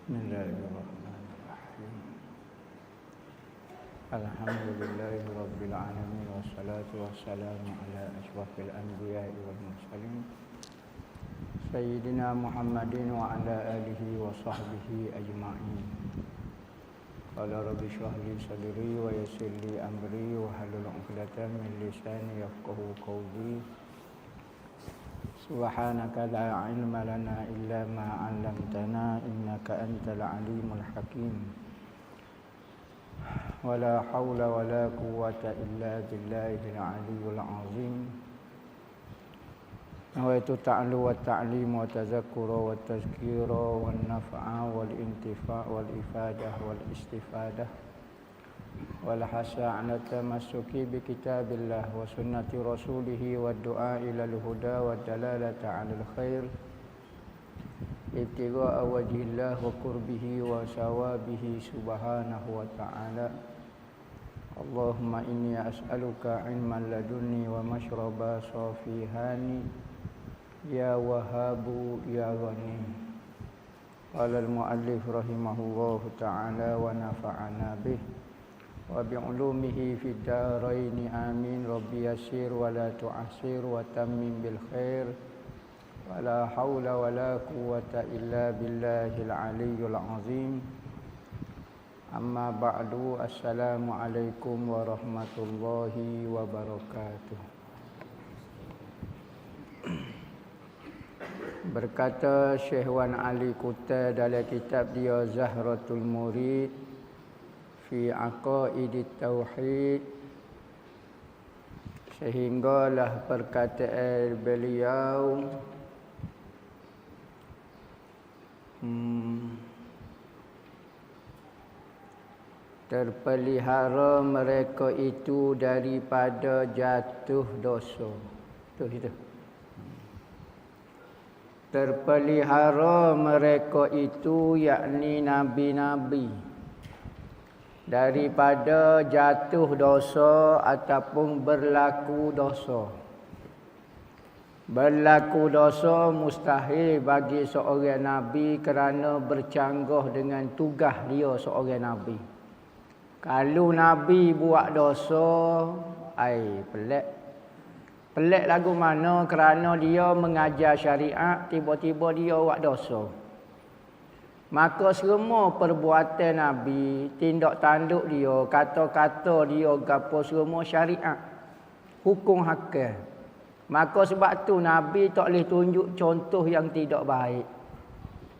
Bismillahirrahmanirrahim. Alhamdulillahirabbil alamin wassalatu wassalamu ala asyrafil anbiya'i wal mursalin sayyidina Muhammadin wa ala alihi wa sahbihi ajma'in. Qala rabbi shrah li sadri wa yassir li amri wa hlul 'uqdatam min lisani yafqahu qawli. Subhanaka la ilma lana illa ma 'allamtana innaka antal alimul hakim. Wala haula wala quwwata illa billahil aliyyil azim. Nawaitu ta'allu wa ta'lim wa tazakkura wa tazkira wan naf'a wal intifa' wal ifadah wal istifadah wal hasa 'ala tamassuki bi kitabillah wa sunnati rasulih wa du'a ila al-huda wa dalalata 'ala al-khair ibtigha'a wajhillah wa qurbihi wa sawabihi subhanahu wa ta'ala. Allahumma inni as'aluka 'ilman ladunni wa mashraba safihani ya Wahhabu ya Ghani. Qala al-muallif rahimahullahu ta'ala wa nafa'ana bih wa bi'ulumihi fid dharain amin. Rabbi yassir wa la tu'assir wa tammim bil khair wa la haula wa la quwwata illa billahil aliyyil azim. Amma ba'du. Assalamu alaikum warahmatullahi wabarakatuh. Berkata Syekh Wan Ali Kutai dalam kitab dia Zahratul Murid fi aqaidit tauhid, sehinggalah perkataan beliau terpelihara mereka itu daripada jatuh dosa. Itu. Terpelihara mereka itu yakni nabi-nabi daripada jatuh dosa ataupun berlaku dosa. Berlaku dosa mustahil bagi seorang nabi kerana bercanggah dengan tugas dia seorang nabi. Kalau nabi buat dosa, pelik. Pelik lagu mana kerana dia mengajar syariat, tiba-tiba dia buat dosa. Maka semua perbuatan Nabi, tindak tanduk dia, kata-kata dia, gapo semua syariat, hukum hakam. Maka sebab tu Nabi tak boleh tunjuk contoh yang tidak baik.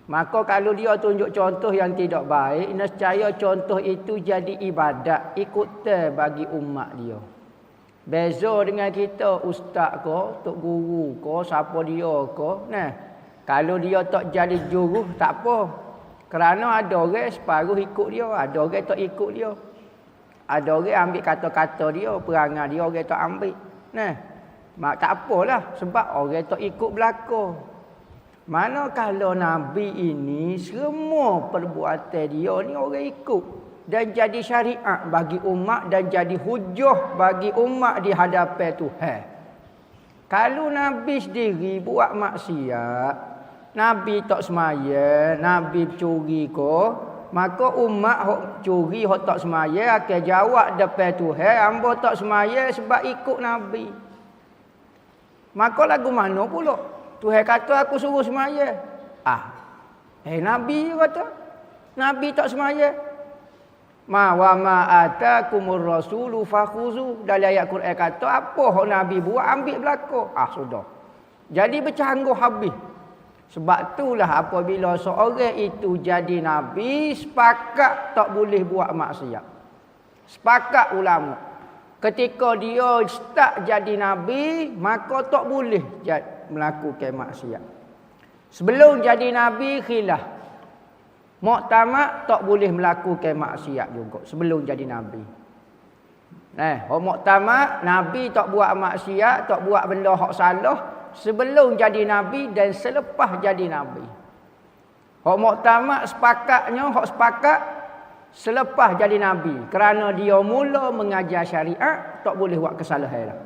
Maka kalau dia tunjuk contoh yang tidak baik, nescaya contoh itu jadi ibadat, ikutan bagi umat dia. Beza dengan kita, ustaz ko, tok guru ko, siapa dia ko. Nah, kalau dia tak jadi juru, tak apa. Kerana ada orang separuh ikut dia, ada orang tak ikut dia. Ada orang ambil kata-kata dia, perangai dia, orang tak ambil. Nah, tak apalah sebab orang tak ikut belaka. Mana kalau Nabi ini semua perbuatan dia ni orang ikut dan jadi syariat bagi umat dan jadi hujah bagi umat di hadapan Tuhan. Kalau Nabi sendiri buat maksiat, Nabi tak semaya, Nabi curi ko, maka umat hok curi, hok tak semaya akan jawab depan Tuhan, hamba tak semaya sebab ikut Nabi. Maka lagu mana pula? Tuhan kata aku suruh semaya. Nabi kata, Nabi tak semaya. Ma atakumur rasulu fakhuzu. Dalam ayat Quran kata apa hak Nabi buat ambil belaka. Sudah. Jadi bercanggah habis. Sebab itulah apabila seorang itu jadi Nabi, sepakat tak boleh buat maksiat. Sepakat ulama. Ketika dia start jadi Nabi, maka tak boleh melakukan maksiat. Sebelum jadi Nabi, khilaf. Muktamad tak boleh melakukan maksiat juga sebelum jadi Nabi. Muktamad, Nabi tak buat maksiat, tak buat benda hak salah sebelum jadi Nabi dan selepas jadi Nabi. Hak muktamad sepakatnya, hak sepakat selepas jadi Nabi. Kerana dia mula mengajar syariat, tak boleh buat kesalahan lah.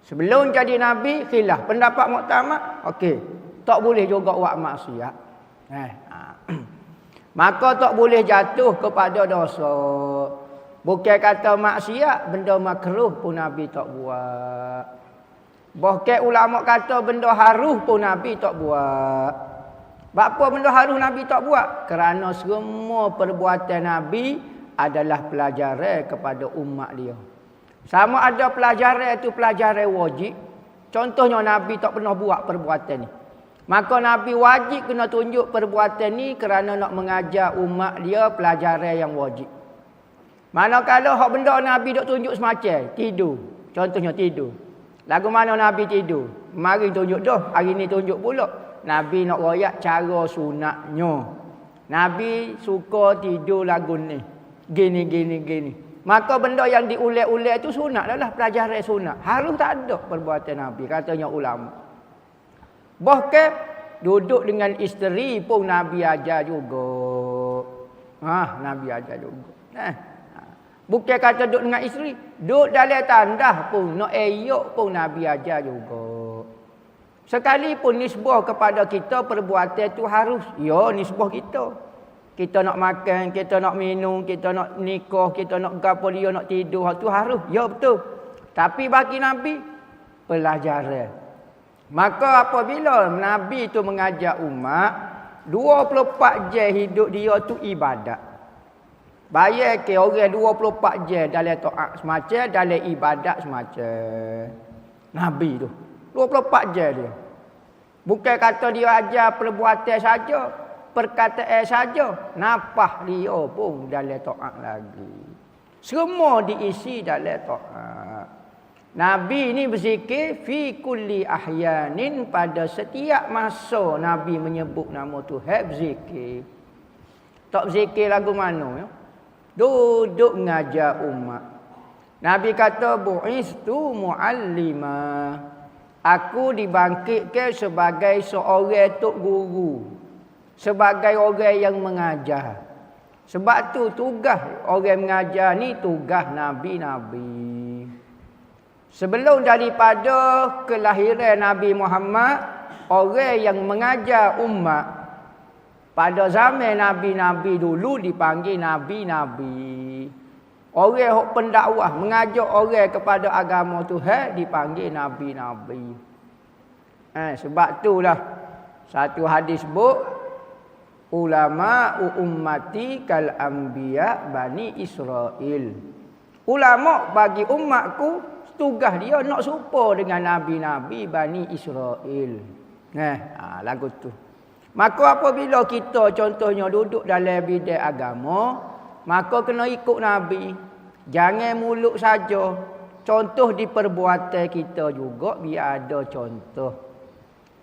Sebelum jadi Nabi, khilaf. Pendapat muktamad, okey. Tak boleh juga buat maksiat. Maka tak boleh jatuh kepada dosa. Bukan kata maksiat, benda makruh pun Nabi tak buat. Bahkan ulama kata benda haruh pun Nabi tak buat. Sebab apa benda haruh Nabi tak buat? Kerana semua perbuatan Nabi adalah pelajaran kepada umat dia. Sama ada pelajaran itu pelajaran wajib. Contohnya Nabi tak pernah buat perbuatan ni. Maka Nabi wajib kena tunjuk perbuatan ni kerana nak mengajar umat dia pelajaran yang wajib. Manakala hak benda Nabi dok tunjuk semacam tidur. Contohnya tidur. Lagu mana Nabi tidur? Mari tunjuk dah, hari ni tunjuk pula. Nabi nak royak cara sunatnya. Nabi suka tidur lagu ni. Gini. Maka benda yang diulek-ulek itu sunat adalah pelajaran sunat. Harus tak ada perbuatan Nabi, katanya ulama. Bahkan duduk dengan isteri pun Nabi ajar juga. Nabi ajar juga. Bukan kata duduk dengan isteri, duduk dalam tandah pun, nak elok pun Nabi ajar juga. Sekalipun nisbah kepada kita perbuatan itu harus. Ya, nisbah kita. Kita nak makan, kita nak minum, kita nak nikah, kita nak gapo dia, nak tidur, itu harus. Ya, betul. Tapi bagi Nabi, pelajaran. Maka apabila Nabi itu mengajar umat, 24 jam hidup dia tu ibadat. Bayar ke orang 24 jam dalam taat semacam, dalam ibadat semacam. Nabi tu 24 jam dia. Bukan kata dia ajar perbuatan saja, perkataan saja, nafas dia pun dalam taat lagi. Semua diisi dalam taat. Nabi ni berzikir fi kulli ahyanin, pada setiap masa Nabi menyebut nama Tuhan berzikir. Tak berzikir lagu mana ya? Duduk mengajar umat. Nabi kata bu'istu muallima. Aku dibangkitkan sebagai seorang tok guru, sebagai orang yang mengajar. Sebab tu tugas orang mengajar ni tugas nabi-nabi. Sebelum daripada kelahiran Nabi Muhammad, orang yang mengajar umat pada zaman nabi-nabi dulu dipanggil nabi-nabi. Orang yang pendakwah mengajak orang kepada agama Tuhan dipanggil nabi-nabi. Sebab itulah satu hadis sebut ulama ummati kal anbiya bani Israel. Ulama bagi umatku tugas dia nak serupa dengan nabi-nabi bani Israel. Lagu tu. Maka apabila kita contohnya duduk dalam bidang agama, maka kena ikut Nabi. Jangan mulut saja. Contoh di perbuatan kita juga biar ada contoh.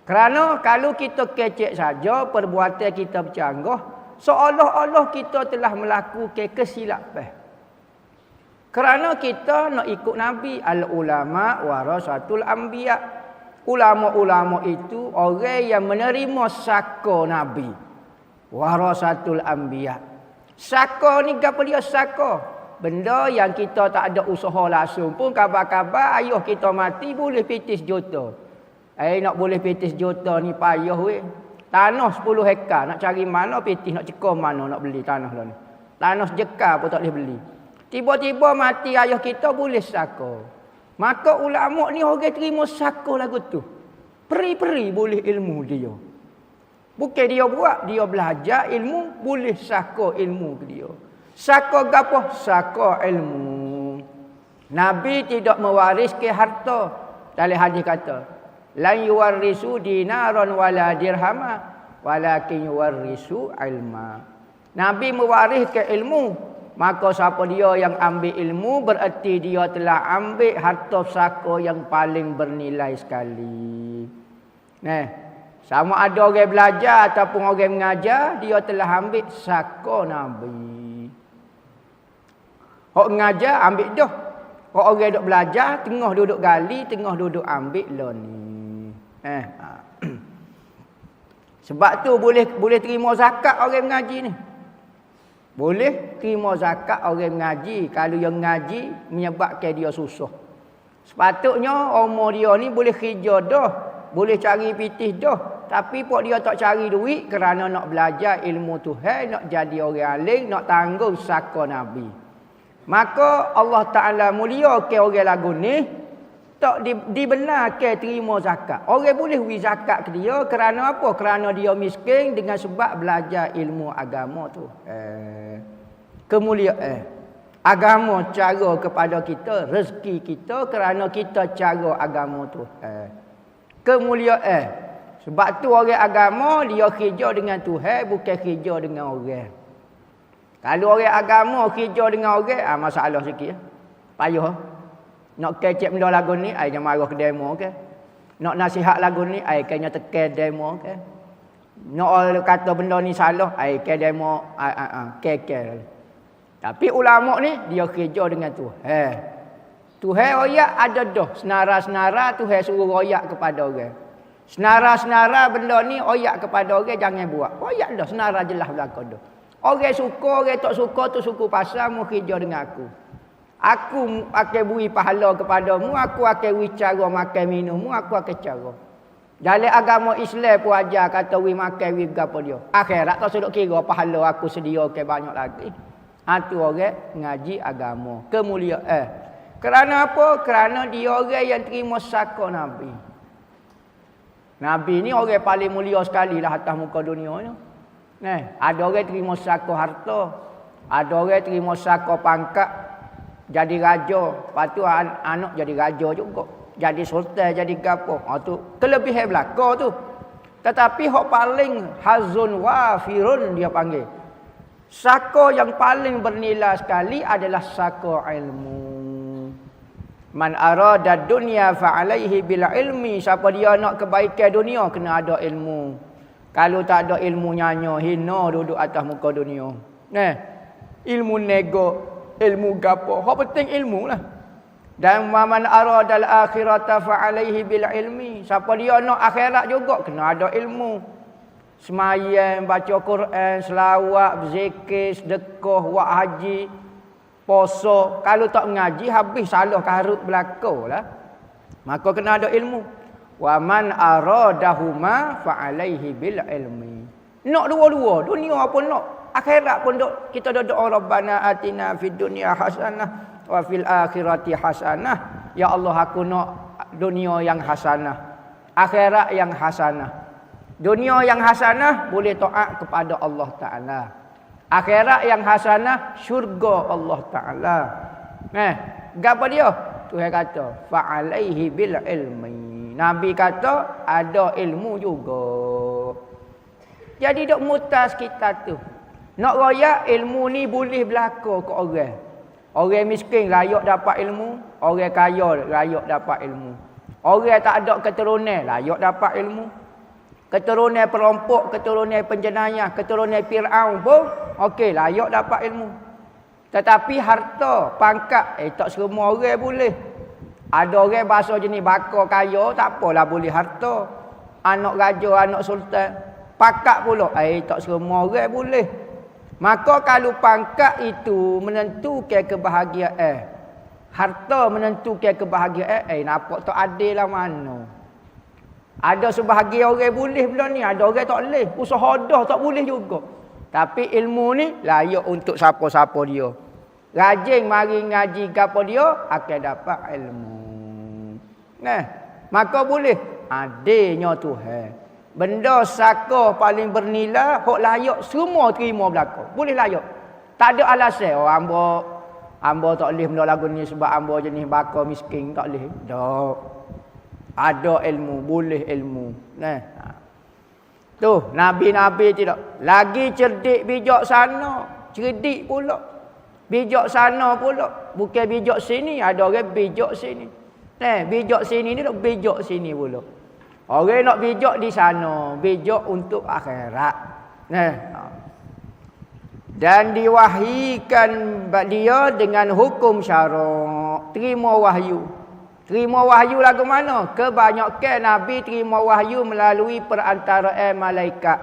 Kerana kalau kita kecek saja, perbuatan kita bercanggah, seolah-olah kita telah melakukan kesilapan. Kerana kita nak ikut Nabi, al-ulama warasatul anbiya. Ulama-ulama itu orang yang menerima saka Nabi. Warasatul anbiya. Saka ni apa dia saka? Benda yang kita tak ada usaha langsung pun, kabar-kabar ayah kita mati boleh pitis juta. Nak boleh pitis juta ni payah weh. Tanah 10 hektar nak cari mana pitis, nak cekor mana nak beli tanah lah ni. Tanah sejekar pun tak boleh beli. Tiba-tiba mati ayah kita boleh saka. Maka ulama ni orang terima saka lagu tu. Peri-peri boleh ilmu dia. Bukan dia buat, dia belajar ilmu, boleh saka ilmu ke dia. Saka gapo? Saka ilmu. Nabi tidak mewariskan harta. Dalam hadis kata, lan yuwarrisu dinaran wala dirhama walakin yuwarrisu ilma. Nabi mewariskan ilmu. Maka siapa dia yang ambil ilmu, bererti dia telah ambil harta saka yang paling bernilai sekali. Sama ada orang belajar ataupun orang mengajar, dia telah ambil saka Nabi. Orang mengajar ambil dah. Orang duduk belajar, tengah duduk gali, tengah duduk ambil lah ni. Sebab tu boleh terima zakat orang mengaji ni. Boleh terima zakat orang mengaji kalau yang mengaji menyebabkan dia susah. Sepatutnya umur dia ni boleh kerja dah, boleh cari pitih dah, Tapi pok dia tak cari duit kerana nak belajar ilmu Tuhan, nak jadi orang alim, nak tanggung saka Nabi. Maka Allah Ta'ala mulia ke orang lagu ni, tak dibenarkan terima zakat. Orang boleh beri zakat ke dia kerana apa? Kerana dia miskin dengan sebab belajar ilmu agama tu. Kemuliaan. Agama cara kepada kita, rezeki kita kerana kita cara agama tu. Kemuliaan. Sebab tu orang agama dia kerja dengan Tuhan, bukan kerja dengan orang. Kalau orang agama kerja dengan orang, masalah sikit. Payah. Nak kecek benda lagu ni, jangan marah ke demo ke. Nak nasihat lagu ni, kena tekan demo ke. Nak orang kata benda ni salah, ke demo, ke. Tapi ulama ni, dia kerja dengan Tuhan. Tuhan royak ada dah. Senara-senara Tuhan suruh royak kepada orang. Senara-senara benda ni oyak kepada orang jangan buat. Oyak dah senara jelas belaka dah. Orang suka, orang tak suka tu suku pasal mu kerja dengan aku. Aku akan beri pahala kepadamu, aku akan beri cara makan minummu, aku akan cara. Dalam agama Islam pun ajar kata beri makan beri gapo dia. Akhirat tak sedok kira pahala aku sediakan banyak lagi. Tu orang ngaji agama, kemuliaan. Kerana apa? Kerana dia orang yang terima saka Nabi. Nabi ni orang paling mulia sekali lah atas muka dunia ni. Ada orang terima saka harta. Ada orang terima saka pangkat. Jadi raja. Lepas tu anak jadi raja juga. Jadi sultan, jadi gapo. Tu kelebihan belaka tu. Tetapi hak paling hazun wafirun dia panggil. Saka yang paling bernilai sekali adalah saka ilmu. Man arada dunya fa alaihi bil ilmi. Siapa dia nak kebaikan dunia kena ada ilmu. Kalau tak ada ilmu nyanyo hina duduk atas muka dunia. Ilmu nego, ilmu gapo. Hak penting ilmu lah. Dan man arada al akhirata fa alaihi bil ilmi. Siapa dia nak akhirat juga kena ada ilmu. Semayang, baca Quran, selawat, berzikir, sedekah, buat haji, puasa. Kalau tak mengaji habis salah karut belakalah. Maka kena ada ilmu. Wa man aradahuma fa alaihi bil ilmi. Nak dua-dua, dunia pun nak, akhirat pun nak. Kita doa Rabbana atina fid dunya hasanah wa fil akhirati hasanah. Ya Allah, aku nak dunia yang hasanah, akhirat yang hasanah. Dunia yang hasanah boleh taat kepada Allah Ta'ala. Akhirat yang hasanah syurga Allah Ta'ala. Gapo dia? Tuhan kata fa'alaihi bil ilmi. Nabi kata ada ilmu juga. Jadi dok mutas kita tu. Nak royak ilmu ni boleh berlaku ke orang. Orang miskin layak dapat ilmu, orang kaya layak dapat ilmu. Orang tak ada keturunan layak dapat ilmu. Keturunan perampok, keturunan penjenayah, keturunan Fir'aun pun okey layak dapat ilmu. Tetapi harta, pangkat tak semua orang boleh. Ada orang bahasa jenis bakar kaya tak apalah boleh harta. Anak raja, anak sultan, pakat pula tak semua orang boleh. Maka kalau pangkat itu menentukan kebahagiaan, harta menentukan kebahagiaan, nampak tak adil lah mana. Ada sebahagian orang boleh benda ni, ada orang tak boleh. Usaha dah tak boleh juga. Tapi ilmu ni layak untuk siapa-siapa dia. Rajin mari ngaji gapo dia akan dapat ilmu. Maka boleh adilnya Tuhan. Benda saka paling bernilai, hak layak semua terima belaka. Boleh layak. Tak ada alasan hamba tak boleh benda lagu ni sebab hamba jenis bakar miskin tak boleh. Tak. Ada ilmu, boleh ilmu. Tu, nabi-nabi tidak. Lagi cerdik bijak sana, cerdik pula. Bijak sana pula. Bukan bijak sini, ada orang bijak sini. Bijak sini ni tak bijak sini pula. Orang nak bijak di sana, bijak untuk akhirat. Dan diwahykan dia dengan hukum syarak. Terima wahyu. Terima wahyu lagu mana? Kebanyakan Nabi terima wahyu melalui perantaraan malaikat.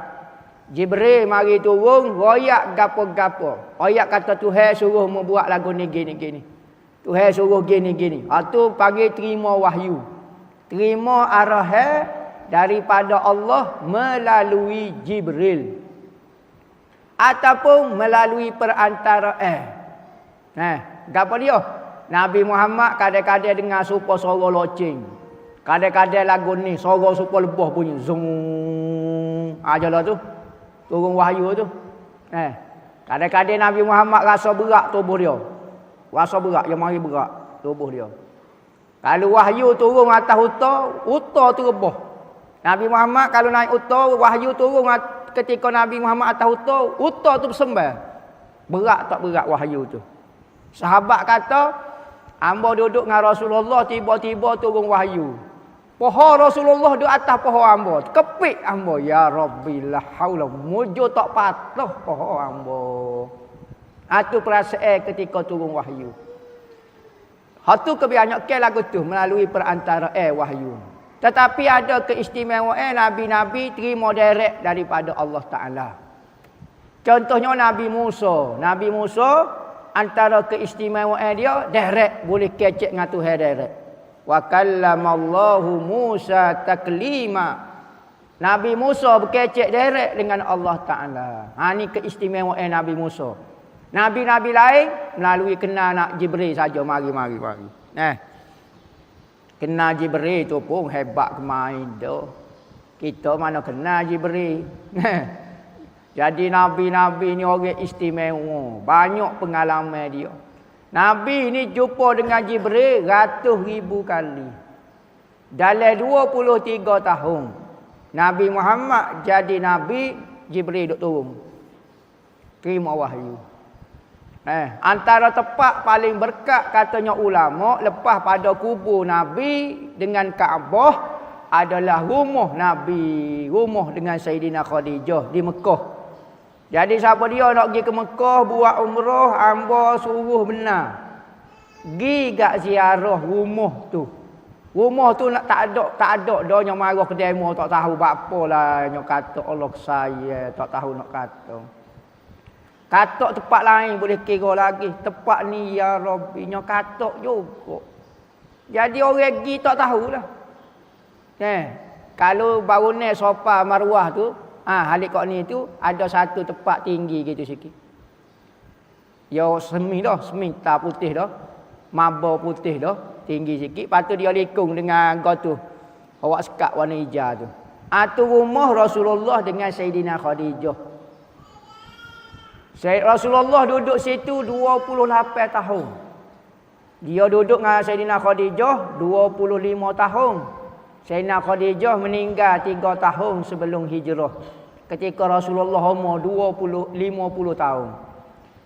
Jibril mari turun, royak gapo-gapo. Royak kata Tuhan suruh membuat lagu ni gini-gini. Tuhan suruh gini-gini. Itu panggil terima wahyu. Terima arahan daripada Allah melalui Jibril ataupun melalui perantara gapo dia? Nabi Muhammad kadang-kadang dengar suara suara loceng. Kadang-kadang lagu ni suara suara lebah bunyi zung. Ajalah tu. Turun wahyu tu. Kadang-kadang Nabi Muhammad rasa berat tubuh dia. Rasa berat, yang mari berat tubuh dia. Kalau wahyu turun atas uta tu rebah. Nabi Muhammad kalau naik uta, wahyu turun ketika Nabi Muhammad atas uta tu bersembah. Berat tak berat wahyu tu? Sahabat kata, hamba duduk dengan Rasulullah, tiba-tiba turun wahyu. Pohon Rasulullah duduk atas pohon hamba. Kepik hamba. Ya Rabbi la haula. Mujur tak patuh pohon hamba. Itu perasaan ketika turun wahyu. Hatu kebanyakan lagu tu melalui perantara wahyu. Tetapi ada keistimewaan Nabi-Nabi terima direct daripada Allah Ta'ala. Contohnya Nabi Musa. Nabi Musa antara keistimewaan dia direct, boleh kecek dengan Tuhan direct. Wa kallamallahu Musa taklima. Nabi Musa berkecek direct dengan Allah Ta'ala. Ini keistimewaan Nabi Musa. Nabi-nabi lain melalui kenal nak Jibril saja. Mari. Kenal Jibril tu pun hebat kemain tu. Kita mana kenal Jibril. Jadi Nabi-Nabi ni orang istimewa. Banyak pengalaman dia. Nabi ni jumpa dengan Jibril ratus ribu kali. Dalam 23 tahun. Nabi Muhammad jadi Nabi, Jibril duk turun. Terima wahyu. Antara tempat paling berkat katanya ulama lepas pada kubur Nabi dengan Kaabah adalah rumah Nabi, rumah dengan Sayyidina Khadijah di Mekah. Jadi siapa dia nak pergi ke Mekah buat umrah, hamba suruh benar. Pergi gak ziarah rumah tu. Rumah tu nak tak ada dah yang marah ke demo tak tahu apalah yang kata Allah saya tak tahu nak kata. Katok tempat lain boleh kira lagi. Tempat ni ya Rabbi nya katok juga. Jadi orang pergi tak tahulah. Kalau bangunan sofa marwah tu, halik kat ni tu ada satu tempat tinggi gitu sikit. Ya semi tak putih dah. Maba putih dah, tinggi sikit. Lepas tu dia likung dengan gau tu. Awak sekat warna hijau tu. Tu rumah Rasulullah dengan Sayyidina Khadijah. Rasulullah duduk situ 28 tahun. Dia duduk dengan Sayyidina Khadijah 25 tahun. Sayyidina Khadijah meninggal 3 tahun sebelum hijrah. Ketika Rasulullah umur 50 tahun.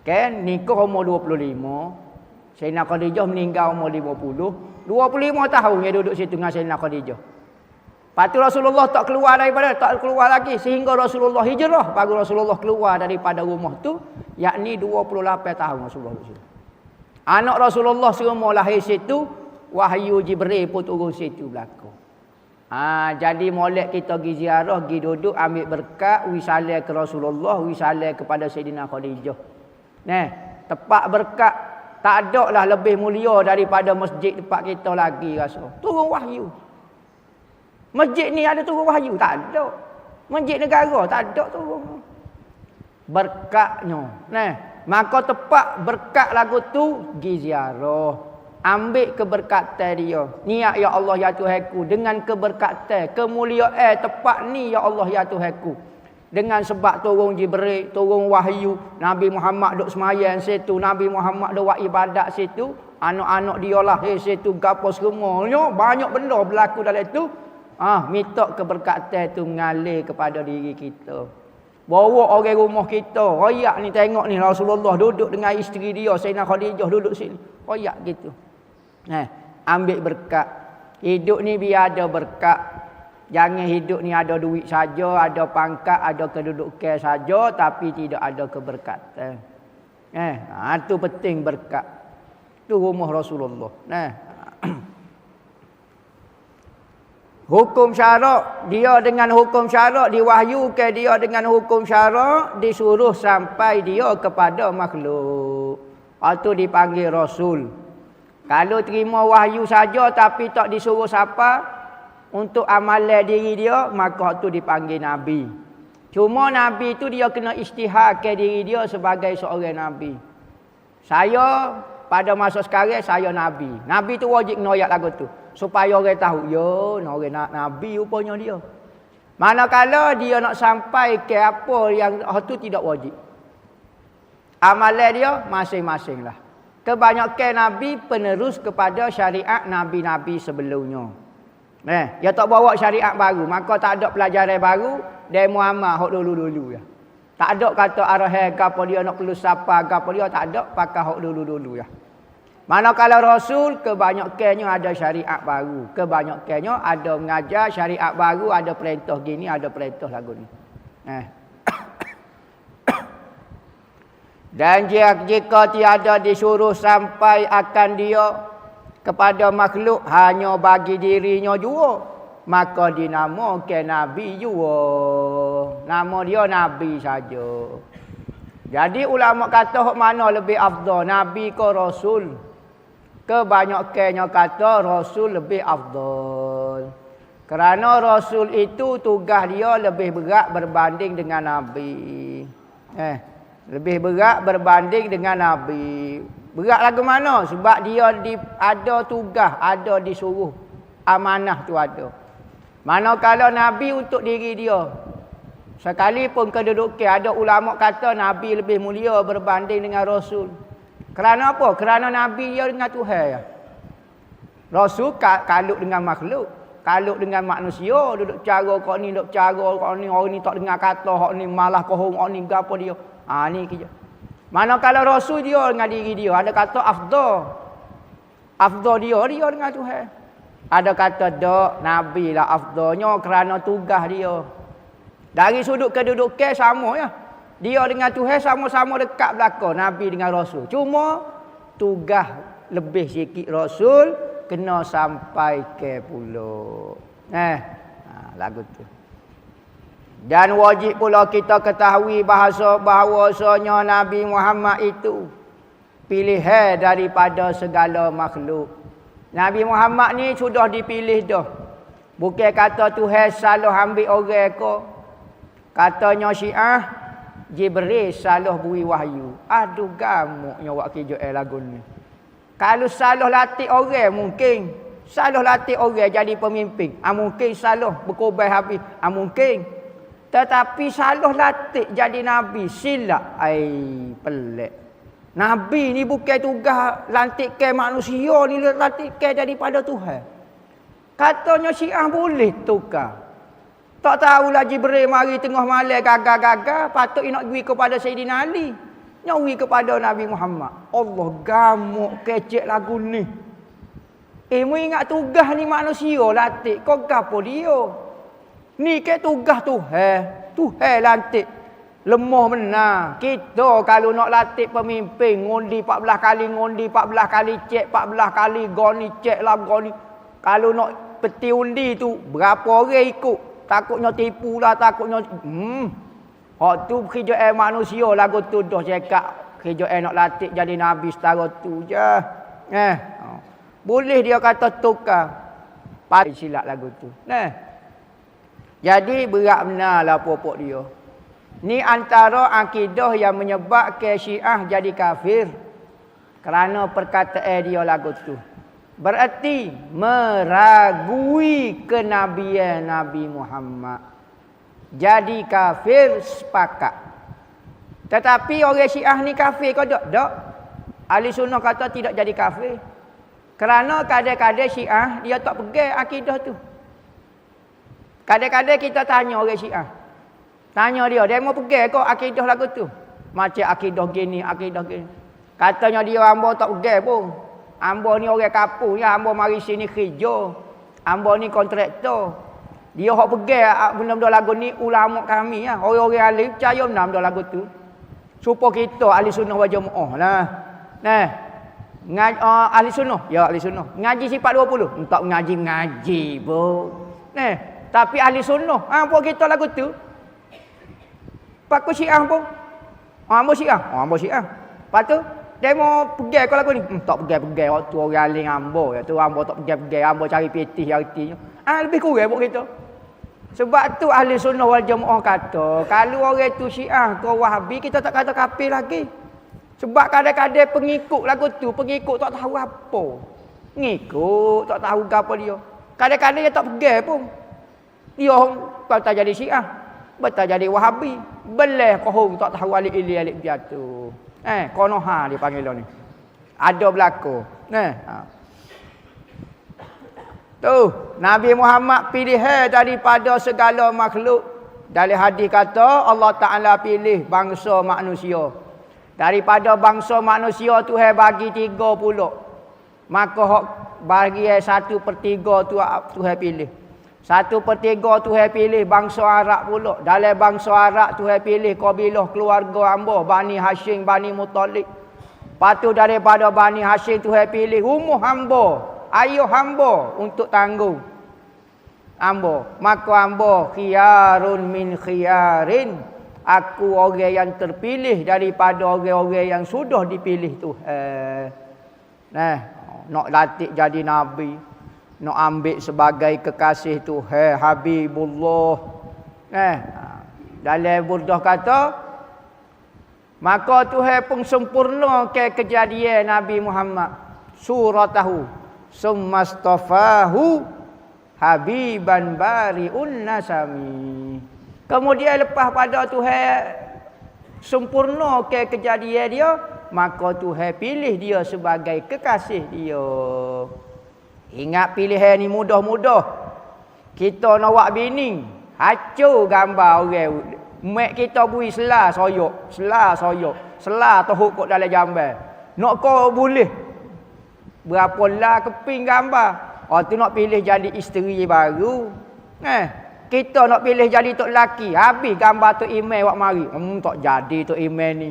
Kan nikah umur 25. Sayyidina Khadijah meninggal umur 50. 25 tahun dia duduk situ dengan Sayyidina Khadijah. Lepas tu Rasulullah tak keluar lagi sehingga Rasulullah hijrah, baru Rasulullah keluar daripada rumah tu, yakni 28 tahun Rasulullah duduk situ. Anak Rasulullah semua lahir situ, wahyu Jibril pun turun situ berlaku. Jadi molek kita pergi ziarah, pergi duduk ambil berkat, wisalah ke Rasulullah, wisalah kepada Sayyidina Khadijah. Tempat berkat tak ada lah lebih mulia daripada masjid tempat kita lagi rasa. Turun wahyu. Masjid ni ada turun wahyu? Tak ada. Masjid negara? Tak ada turun. Berkatnya. Maka tepat berkat lagu tu, pergi ziarah. Ambil keberkatan dia. Niat ya Allah ya Tuhanku. Dengan keberkatan, kemuliaan tepat ni ya Allah ya Tuhanku. Dengan sebab turun Jibril, turun wahyu. Nabi Muhammad duk semayang situ. Nabi Muhammad duk buat ibadat situ. Anak-anak dia lahir situ. Gapo semuanya. Banyak benda berlaku dalam itu. Minta keberkatan tu mengalir kepada diri kita. Bawa orang rumah kita. Royak ni tengok ni Rasulullah duduk dengan isteri dia. Sayyidina Khadijah duduk sini. Royak gitu. Ambil berkat. Hidup ni biar ada berkat. Jangan hidup ni ada duit saja, ada pangkat, ada kedudukan saja, tapi tidak ada keberkatan. Itu penting berkat. Itu rumah Rasulullah. Hukum syarak, dia dengan hukum syarak diwahyukan, dia dengan hukum syarak disuruh sampai dia kepada makhluk. Itu dipanggil Rasul. Kalau terima wahyu saja tapi tak disuruh siapa, untuk amalan diri dia, maka tu dipanggil Nabi. Cuma Nabi tu dia kena isytihar ke diri dia sebagai seorang Nabi. Saya pada masa sekarang saya Nabi. Nabi tu wajib noyak lagu tu. Supaya orang tahu, yo, orang nak Nabi rupanya dia. Manakala dia nak sampai ke apa yang tu tidak wajib. Amalan dia masing-masing lah. Kebanyakan Nabi penerus kepada syariat Nabi-Nabi sebelumnya. Dia tak bawa syariat baru. Maka tak ada pelajaran baru. Dia Muhammad hok dulu-dulu ya. Tak ada kata arahan ke apa dia nak perlu siapa ke apa dia. Tak ada. Pakai hok dulu-dulu ya. Manakala Rasul kebanyakannya ada syariat baru. Kebanyakannya ada mengajar syariat baru. Ada perintah gini, ada perintah lagu ni. Dan jika tiada disuruh sampai akan dia kepada makhluk hanya bagi dirinya jua, maka dinamakan Nabi jua. Nama dia Nabi saja. Jadi ulama kata hok mana lebih afdal, Nabi ke Rasul? Kebanyakannya kata Rasul lebih afdal. Kerana Rasul itu tugas dia lebih berat berbanding dengan Nabi. Lebih berat berbanding dengan Nabi. Berat lagu mana? Sebab dia ada tugas, ada disuruh. Amanah tu ada. Manakala Nabi untuk diri dia. Sekalipun kedudukan ada ulama kata Nabi lebih mulia berbanding dengan Rasul. Kerana apa? Kerana Nabi dia dengan Tuhan ya. Rasul kalut dengan makhluk. Kalut dengan manusia. Duduk cara kau ni, duduk cara kau ni. Orang ni tak dengar kata. Orang ni malah kohong. Orang ni apa dia. Ni kerja. Manakala Rasul dia dengan diri dia. Ada kata afdal. Afdal dia dengan Tuhan. Ada kata tak. Nabi lah afdalnya kerana tugas dia. Dari sudut kedudukan sama ya. Dia dengan Tuhan sama-sama dekat belakang. Nabi dengan Rasul. Cuma tugas lebih sikit Rasul. Kena sampai ke pulau. Lagu tu. Dan wajib pula kita ketahui bahawasanya Nabi Muhammad itu pilihan daripada segala makhluk. Nabi Muhammad ni sudah dipilih dah. Bukan kata Tuhan salah ambil orang ke. Katanya Syiah, Jibril salah beri wahyu. Aduh gamuknya wak kerja lagu ni. Kalau salah latih orang mungkin. Salah latih orang jadi pemimpin. Mungkin salah berkorban habis. Mungkin. Tetapi salah latih jadi Nabi. Silap. Pelik. Nabi ni bukan tugas lantikkan manusia ni. Lantikkan daripada Tuhan. Katanya Syiah boleh tukar. Tak tahulah Jibril mari tengah malam gagal-gagal. Patut nak pergi kepada Sayyidina Ali. Nak pergi kepada Nabi Muhammad. Allah gamuk kecek lagu ni. Mu ingat tugas ni manusia latih. Kau gapo dia? Ni ke tugas Tuhan. Tuhan lantik. Lemah benar. Kita kalau nak latih pemimpin. Ngundi 14 kali. Ngundi 14 kali. Cek 14 kali. Goni cek lah goni. Kalau nak peti undi tu. Berapa orang ikut. Takutnya tipu lah. Takutnya. Hak tu kerja manusia lagu tu. Dah cakap. Kerja nak latih jadi Nabi setara tu je. Boleh dia kata tukar. Pada silap lagu tu. Jadi berat benar lah pokok dia. Ni antara akidah yang menyebabkan Syiah jadi kafir. Kerana perkataan dia lagu tu. Berarti meragui kenabian Nabi Muhammad. Jadi kafir sepakat. Tetapi orang Syiah ni kafir ke tak? Tak. Ahli sunnah kata tidak jadi kafir. Kerana kadang-kadang Syiah dia tak pegang akidah tu. Kadang-kadang kita tanya orang Syiah. Tanya dia mau pegang kok akidah lagu tu? Macam akidah gini, akidah gini. Katanya dia hamba tak pegang pun. Hamba ni orang kampung ya, hamba mari sini kerja. Hamba ni kontraktor. Dia hok pegang benda-benda lagu ni ulama kami ya. Orang-orang alim percaya benda lagu tu. Supaya kita ahli sunnah wal jamaah lah. Ahli sunnah? Ya ahli sunnah. Ngaji sifat 20? Tak ngaji pun. Tapi ahli sunnah. Apa kita lagu tu? Pakai Syiah pun. Hamba Syiah. Hamba Syiah. Lepas tu, Demo pergi kau lagu ni. Tak pergi waktu orang aling ambo. Ya tu ambo tak pergi ambo cari PT artinya. Lebih kurang buat kita. Sebab tu ahli sunnah wal jamaah kata, kalau orang tu Syiah ke Wahabi kita tak kata kafir lagi. Sebab kadang-kadang pengikut lagu tu, pengikut tak tahu apa. Ngikut tak tahu apa dia. Kadang-kadang dia tak pergi pun. Dia tak jadi Syiah, betul jadi Wahabi. Beleh kohong tak tahu alik ili alik biatu. Konoha dia panggil ni. Ada berlaku. Tu, Nabi Muhammad pilih daripada segala makhluk. Dari hadis kata Allah Taala pilih bangsa manusia. Daripada bangsa manusia Tuhan bagi 30. Maka hak bagi 1/3 tu Tuhan pilih. 1/3 Tuhan pilih bangsa Arab pula. Dalam bangsa Arab Tuhan pilih kabilah keluarga hamba Bani Hashim, Bani Muttalib. Patu daripada Bani Hashim Tuhan pilih umur hamba, ayuh hamba untuk tanggung hamba. Maka hamba khiyarun min khiyarin. Aku orang yang terpilih daripada orang-orang yang sudah dipilih Tuhan. Nak latih jadi nabi, nak ambil sebagai kekasih Tuhan, Habibullah. Dalam burdah kata, maka Tuhan pun sempurna ke kejadian Nabi Muhammad. Suratahu summastafahu habiban bari'un nasami. Kemudian lepas pada Tuhan sempurna ke kejadian dia, maka Tuhan pilih dia sebagai kekasih dia. Ingat pilihan ni mudah-mudah. Kita nak buat bini, hancur gambar orang. Mek kita bui selah soyok, selah tohuk kat dalam jamban. Nak kau boleh berapa lah keping gambar. Tu nak pilih jadi isteri baru. Kita nak pilih jadi tok laki, habis gambar tok email wak mari. Tak jadi tok email ni.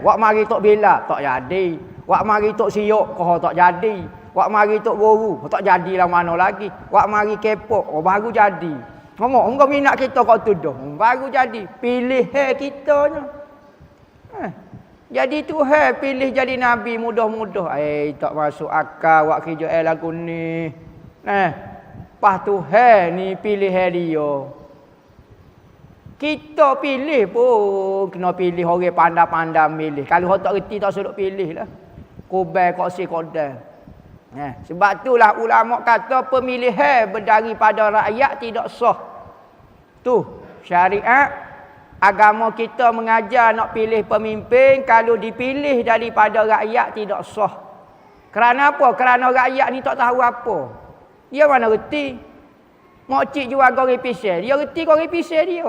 Wak mari tok bila, tak jadi. Wak mari tok siok, tak jadi. Wak mari tok guru, tak jadilah mana lagi. Wak mari kepok, baru jadi. Ngomong, engkau minat kita kau tuduh. Baru jadi. Pilih kita ni. Jadi Tuhan pilih jadi Nabi mudah-mudah. Tak masuk akal wak kerja lagu ni. Pas Tuhan ni pilih dia. Kita pilih pun kena pilih orang pandai-pandai milih. Kalau orang tak reti tak suruh pilih lah. Kubai kok si kodal. Sebab itulah ulama kata pemilihan daripada rakyat tidak sah. Tu syariat agama kita mengajar nak pilih pemimpin, kalau dipilih daripada rakyat tidak sah. Kerana apa? Kerana rakyat ni tak tahu apa. Dia mana reti? Mokcik jual goreng pisang, dia reti goreng pisang dia.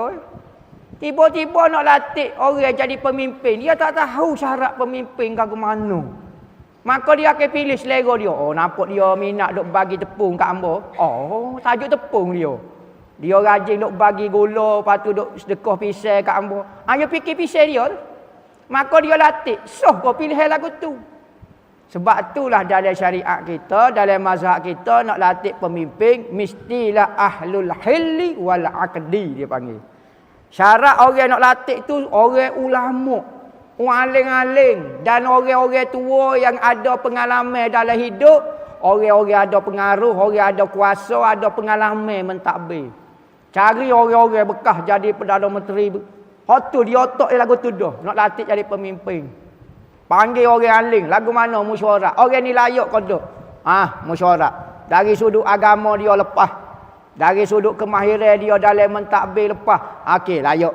Tiba-tiba nak latih orang jadi pemimpin, dia tak tahu syarat pemimpin ke mana. Maka dia akan pilih selera dia. Nampak dia minat duk bagi tepung kat hamba. Tajuk tepung dia. Dia rajin duk bagi gula, lepas tu duk sedekah pisang kat hamba. Dia fikir pisang dia. Maka dia latih. Kau pilih lagu tu. Sebab itulah dalam syariat kita, dalam mazhab kita nak latih pemimpin mestilah ahlul hilli wal aqdi dia panggil. Syarat orang nak latih tu orang ulama, orang alim-alim dan orang-orang tua yang ada pengalaman dalam hidup, orang-orang ada pengaruh, orang ada kuasa, ada pengalaman mentadbir. Cari orang-orang bekas jadi Perdana Menteri. Hak tu dia otak dia lagu tuduh nak latih jadi pemimpin. Panggil orang alim, lagu mana mesyuarat. Orang ni layak kau duk. Mesyuarat. Dari sudut agama dia lepas. Dari sudut kemahiran dia dalam mentadbir lepas. Okey, layak.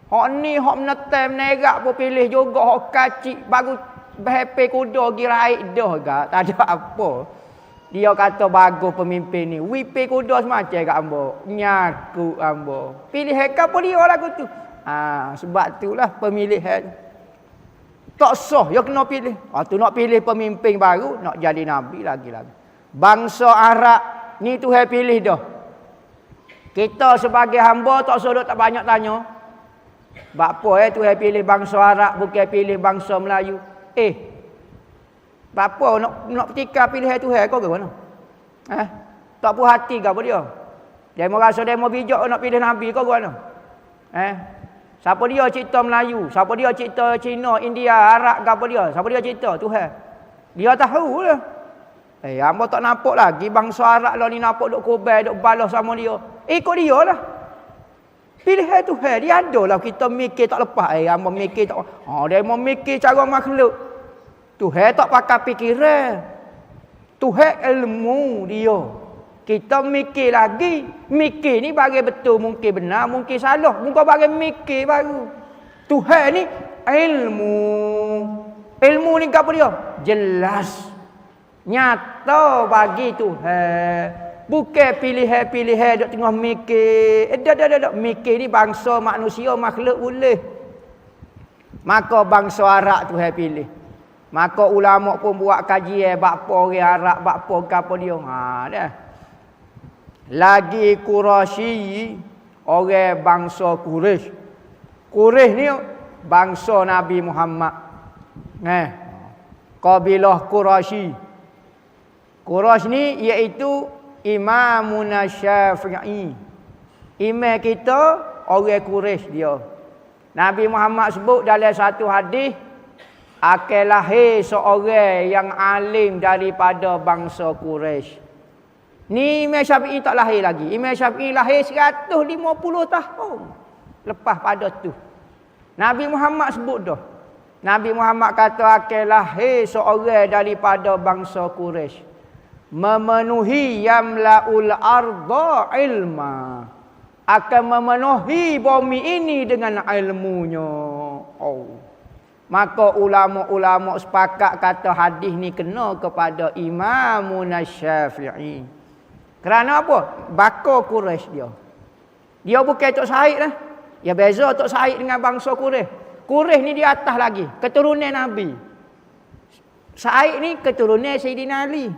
Hak ni hak menetem nerak pun pilih juga. Hak kacik baru berhappy kuda gira air dah gak. Tak ada apa. Dia kata bagus pemimpin ni. Wipi kuda semacam kat hamba. Nyaku hamba. Pilih heka pun dia lagu tu. Sebab itulah pemilihan. Tak sah, dia kena pilih. Tu nak pilih pemimpin baru, nak jadi Nabi lagi-lagi. Bangsa Arab ni Tuhan pilih dah. Kita sebagai hamba tak suruh tak banyak tanya. Sebab apa Tuhan pilih bangsa Arab, bukan pilih bangsa Melayu. Sebab apa nak petika pilihan Tuhan kau ke mana? Tak puas hati ke apa dia? Dia merasa dia mau bijak nak pilih Nabi kau ke mana? Siapa dia cipta Melayu? Siapa dia cipta Cina, India, Arab ke apa dia? Siapa dia cipta? Tuhan. Dia tahu lah. Hamba tak nampak lagi bangsa Arab lah ni nampak duk korban, duk balas sama dia. Ikut dia lah. Pilihan Tuhan. Dia ada lah kita mikir tak lepas. Hamba mikir tak. Dia mau mikir cara makhluk. Tuhan tak pakai fikiran. Tuhan ilmu dia. Kita mikir lagi. Mikir ni bagi betul. Mungkin benar, mungkin salah. Mungkin bagi mikir baru. Tuhan ni ilmu. Ilmu ni apa dia? Jelas. Nyata bagi Tuhan. Bukan pilihan-pilihan duk tengah mikir. Dah. Mikir ni bangsa manusia, makhluk boleh. Maka bangsa Arab Tuhan pilih. Maka ulama pun buat kajian bakpo orang Arab, bakpo apa dia. Dah. Lagi Quraisy, orang bangsa Quraisy. Quraisy ni bangsa Nabi Muhammad. Kabilah Quraisy. Quraisy ni iaitu Imamuna Syafi'i. Imam kita orang Quraisy dia. Nabi Muhammad sebut dalam satu hadis, akan lahir seorang yang alim daripada bangsa Quraisy. Ni Imam Syafi'i tak lahir lagi. Imam Syafi'i lahir 150 tahun lepas pada tu. Nabi Muhammad sebut dah. Nabi Muhammad kata akan lahir seorang daripada bangsa Quraisy, memenuhi yamlaul arda ilma, akan memenuhi bumi ini dengan ilmunya. Maka ulama-ulama sepakat kata hadis ni kena kepada Imam Syafi'i. Kerana apa? Bakar Quraisy dia. Dia bukan Tok Said lah. Ya beza Tok Said dengan bangsa Quraisy. Quraisy ni di atas lagi, keturunan Nabi. Said ni keturunan Sayyidina Ali.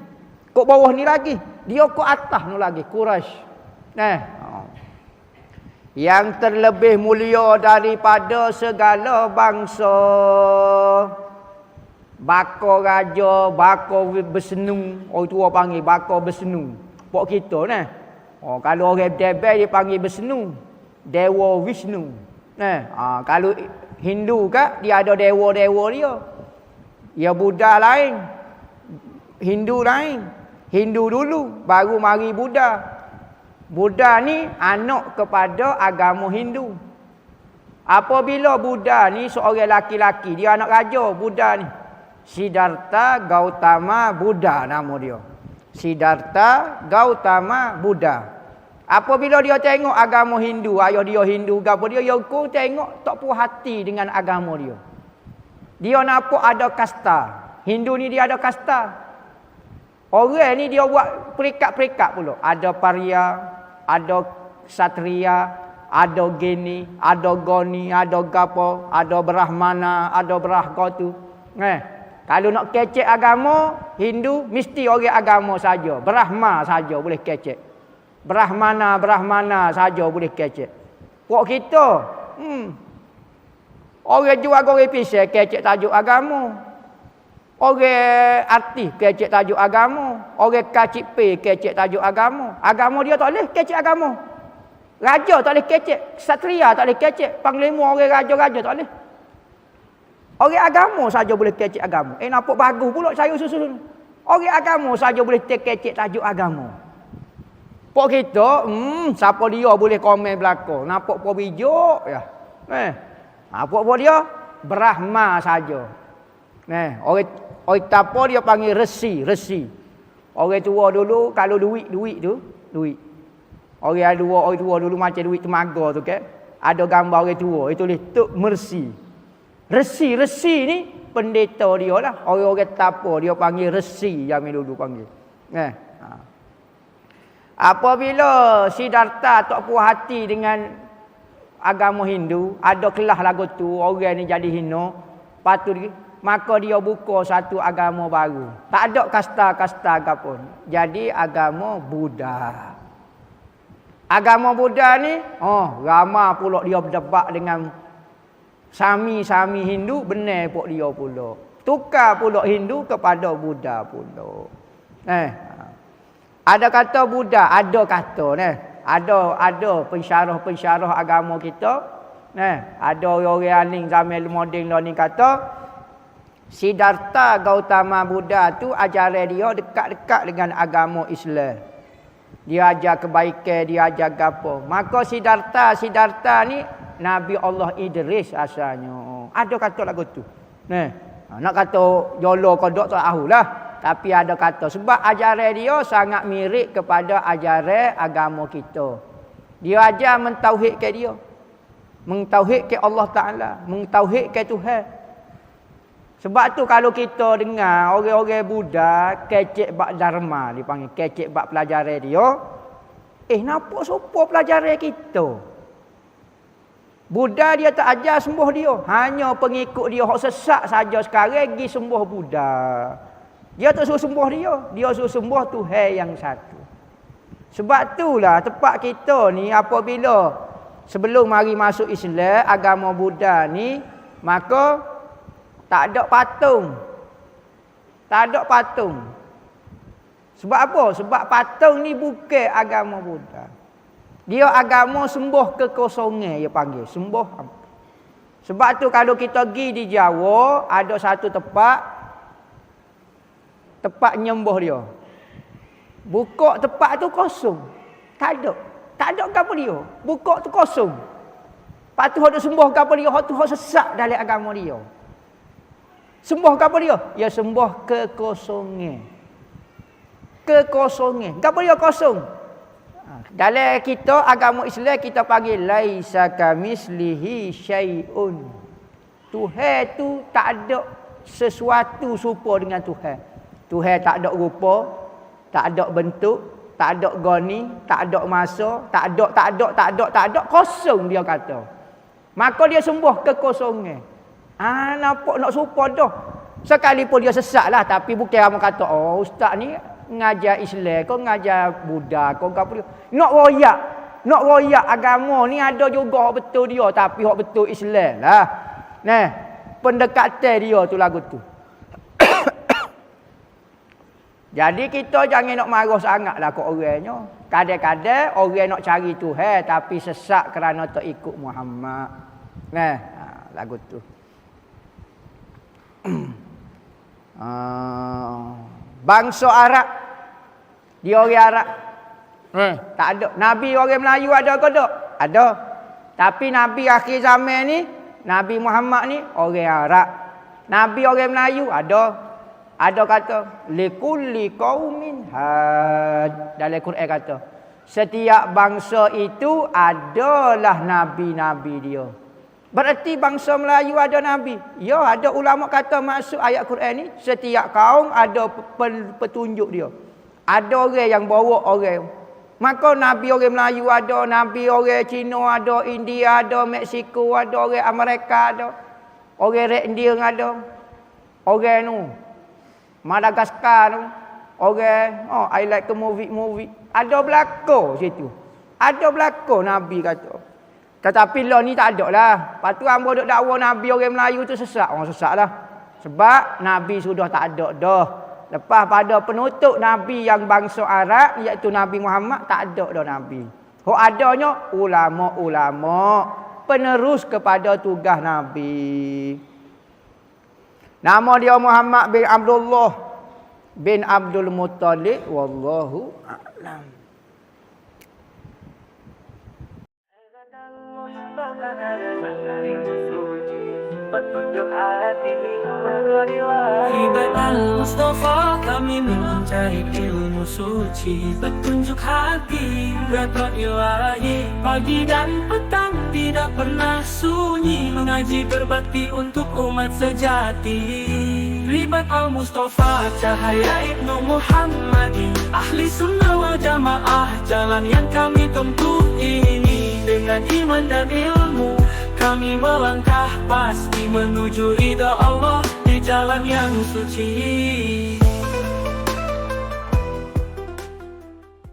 Kok bawah ni lagi, dia kok atas ni lagi, Quraisy. Yang terlebih mulia daripada segala bangsa. Bakar raja, bakar bersenung. Orang tua panggil bakar bersenung. Pok kita nah. Kalau orang Tibet dia panggil bersenung. Dewa Vishnu. Kalau Hindu kan dia ada dewa-dewa dia. Ya Buddha lain. Hindu lain. Hindu dulu baru mari Buddha. Buddha ni anak kepada agama Hindu. Apabila Buddha ni seorang laki-laki, dia anak raja Buddha ni. Siddhartha Gautama Buddha nama dia. Siddhartha Gautama Buddha. Apabila dia tengok agama Hindu, ayah dia Hindu ke apa dia pun tengok tak puas hati dengan agama dia. Dia nampak ada kasta. Hindu ni dia ada kasta. Orang ni dia buat peringkat-peringkat pula. Ada Parya, ada Satria, ada Geni, ada Goni, ada Gapo, ada Brahmana, ada Brahgotu. Kalau nak kecek agama Hindu, mesti orang agama saja. Brahma saja boleh kecek. Brahmana saja boleh kecek. Pok kita, orang jual goreng pisang kecek tajuk agama. Orang artis kecek tajuk agama. Orang kacik pe kecek tajuk agama. Agama dia tak boleh kecek agama. Raja tak boleh kecek. Ksatria tak boleh kecek. Panglima orang raja-raja tak boleh. Orang agama saja boleh kecek agama. Nampak bagus pula saya susun. Orang agama saja boleh kecek tajuk agama. Pok kita, siapa dia boleh komen belakang. Nampak pok bijak ya. Pok dia Brahma saja. Orang tapa dia panggil resi. Orang tua dulu kalau duit tu, duit. Orang tua dulu macam duit temaga tu kan. Ada gambar orang tua, itu tulis Tok Mersi. Resi ni pendeta dia lah. Orang-orang tapa dia panggil resi yang dulu panggil. Apabila Siddhartha tak puas hati dengan agama Hindu, ada kelah lagu tu, orang ni jadi hina, patut maka dia buka satu agama baru. Tak ada kasta-kasta apapun. Jadi agama Buddha. Agama Buddha ni, ramai pula dia berdebat dengan sami-sami Hindu, benar pun dia pula. Tukar pula Hindu kepada Buddha pula. Ada kata Buddha, ada kata ada pensyarah-pensyarah agama kita Ada orang-orang aling zaman moden ni kata Siddhartha Gautama Buddha tu ajaran dia dekat-dekat dengan agama Islam. Dia ajar kebaikan, dia ajar gapo. Maka Siddhartha ni Nabi Allah Idris asalnya. Ada kata lagu tu. Nak kata jolo kodok tak tahulah. Tapi ada kata sebab ajaran dia sangat mirip kepada ajaran agama kita. Dia ajar mentauhidkan dia. Mentauhidkan Allah Taala, mentauhidkan Tuhan. Sebab tu kalau kita dengar orang-orang Buddha kecek bab dharma, dipanggil kecek bab pelajaran dia, nampak sopo pelajaran kita. Buddha dia tak ajar sembah dia, hanya pengikut dia hok sesat saja sekarang pergi sembah Buddha. Dia tak suruh sembah dia suruh sembah Tuhan yang satu. Sebab itulah tempat kita ni apabila sebelum mari masuk Islam agama Buddha ni, maka tak ada patung. Tak ada patung. Sebab apa? Sebab patung ni bukan agama Buddha. Dia agama sembah kekosongan dia panggil. Sembah. Sebab tu kalau kita pergi di Jawa, ada satu tempat nyembah dia. Buka tempat tu kosong. Tak ada. Tak ada apa dia. Buka tu kosong. Lepas tu ada sembah apa dia. Tu sesat dalam agama dia. Sembah apa dia? Ya sembah kekosongan. Kekosongan. Apa dia kosong? Dalam kita agama Islam kita panggil laisa kamislihi syai'un. Tuhan tu tak ada sesuatu serupa dengan Tuhan. Tuhan tak ada rupa, tak ada bentuk, tak ada goni, tak ada masa, tak ada, kosong dia kata. Maka dia sembah kekosongan. Nampak nak serupa dah. Sekalipun dia sesat lah. Tapi bukan orang kata, ustaz ni ngajar Islam, kau ngajar Buddha, kau apa dia. Nak royak agama ni ada juga hak betul dia. Tapi hak betul Islam lah. Pendekatan dia tu lagu tu. Jadi kita jangan nak marah sangat lah ke orangnya. Kadang-kadang orang nak cari Tuhan tapi sesat kerana tak ikut Muhammad. Lagu tu. Bangsa Arab, dia orang Arab. Tak ada. Nabi orang Melayu ada ke tak? Ada. Tapi Nabi akhir zaman ni, Nabi Muhammad ni orang Arab. Nabi orang Melayu ada. Ada kata likulli qaumin had. Dalam Quran kata setiap bangsa itu adalah nabi-nabi dia. Berarti bangsa Melayu ada nabi. Ya, ada ulama kata masuk ayat Quran ni setiap kaum ada petunjuk dia. Ada orang yang bawa orang. Maka nabi orang Melayu ada, nabi orang Cina ada, India ada, Mexico ada, orang Amerika ada, orang Reindeer ada, orang nu Madagaskar tu, orang I like movie. Ada belakang situ. Ada belakang nabi kata. Tetapi lah ni tak ada lah. Lepas tu hamba duk dakwa Nabi orang Melayu tu sesat. Orang sesat lah. Sebab Nabi sudah tak ada dah. Lepas pada penutup Nabi yang bangsa Arab, iaitu Nabi Muhammad, tak ada dah Nabi. Hak adanya ulama-ulama penerus kepada tugas Nabi. Nama dia Muhammad bin Abdullah bin Abdul Muttalib. Wallahu a'lam. Petunjuk hati Hibat al-Mustafa kami mencari ilmu suci. Petunjuk hati Rata ilahi pagi dan petang tidak pernah sunyi. Mengaji berbakti untuk umat sejati. Ribat al-Mustafa cahaya Ibnu Muhammadi. Ahli sunnah wal jamaah jalan yang kami tempuh ini. Dengan iman dan ilmu kami melangkah pasti menuju ridha Allah di jalan yang suci.